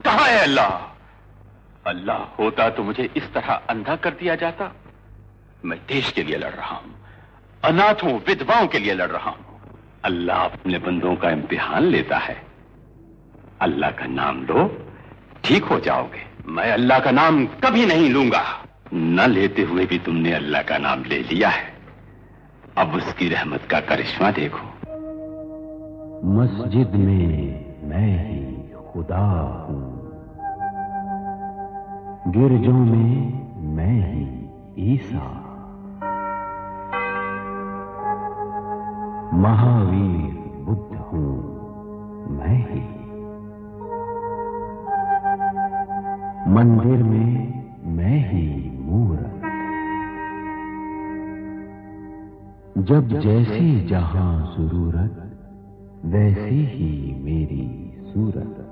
कहाँ है अल्लाह? अल्लाह होता तो मुझे इस तरह अंधा कर दिया जाता। मैं देश के लिए लड़ रहा हूं, अनाथों विधवाओं के लिए लड़ रहा हूं। अल्लाह अपने बंदों का इम्तिहान लेता है। अल्लाह का नाम लो, ठीक हो जाओगे। मैं अल्लाह का नाम कभी नहीं लूंगा। न लेते हुए भी तुमने अल्लाह का नाम ले लिया है, अब उसकी रहमत का करिश्मा देखो। मस्जिद में मैं ही खुदा हूं, गिरजों में मैं ही ईसा, महावीर बुद्ध हूं मैं ही, मंदिर में मैं ही मूरत, जब जैसी जहां जरूरत वैसी ही मेरी सूरत।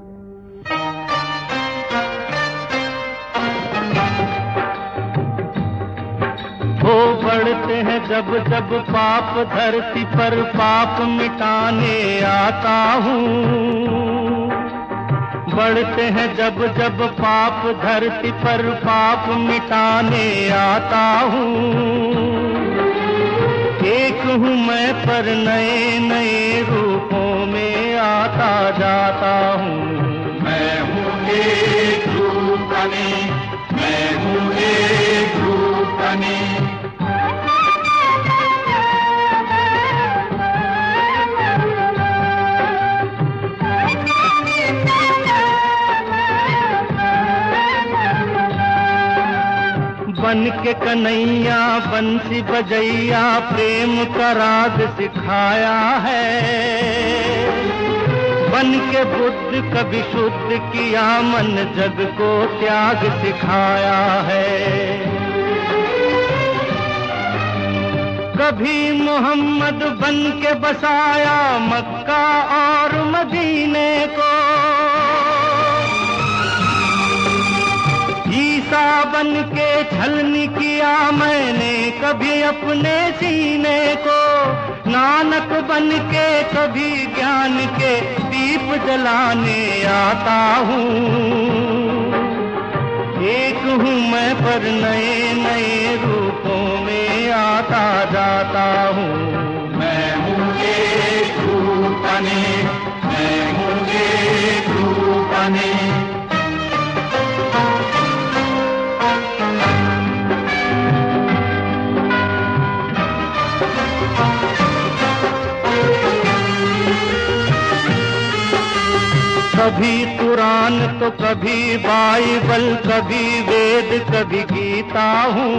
हो बढ़ते हैं जब जब पाप धरती पर, पाप मिटाने आता हूँ। बढ़ते हैं जब जब पाप धरती पर, पाप मिटाने आता हूँ। एक हूँ मैं पर नए नए रूपों में आता जाता हूँ। मैं हूँ एक रूप बने, मैं हूँ एक रूप बने। बन के कन्हैया बंसी बजैया, प्रेम का राग सिखाया है। बन के बुद्ध कभी शुद्ध किया मन, जग को त्याग सिखाया है। कभी मोहम्मद बन के बसाया मक्का और मदीने को। ईसा बन के छलनी किया मैंने कभी अपने सीने को। नानक बन के कभी ज्ञान के दीप जलाने आता हूँ। एक हूँ मैं पर नए नए रूपों में आता जाता हूँ। मैं हूँ एक रूप बने, मैं हूँ एक रूप बने। कभी कुरान तो कभी बाइबल, कभी वेद कभी गीता हूँ।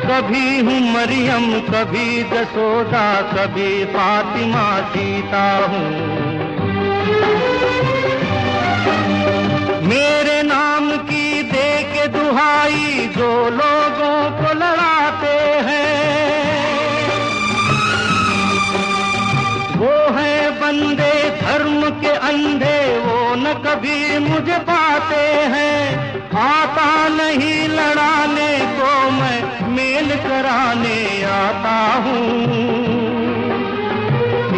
कभी हूँ मरियम कभी जसोदा, कभी फातिमा सीता हूँ। मेरे नाम की दे के दुहाई जो लोगों को लड़ाते हैं, वो है बंदे धर्म के अंधे, वो न कभी मुझे पाते हैं। आता नहीं लड़ाने को मैं, मेल कराने आता हूँ।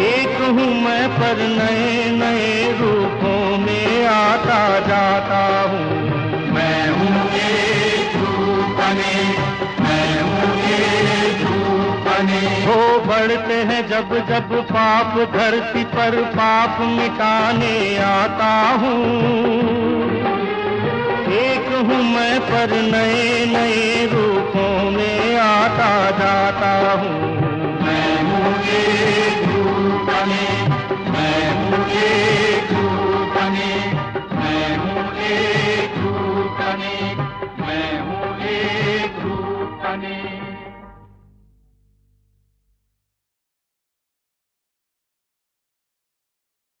एक हूँ मैं पर नए नए रूपों में आता जाता हूँ। मैं हूँ एक रूप बने, मैं हूँ एक रूप बने। हो बढ़ते हैं जब जब पाप धरती पर, पाप मिटाने आता हूँ। एक हूँ मैं पर नए नए रूप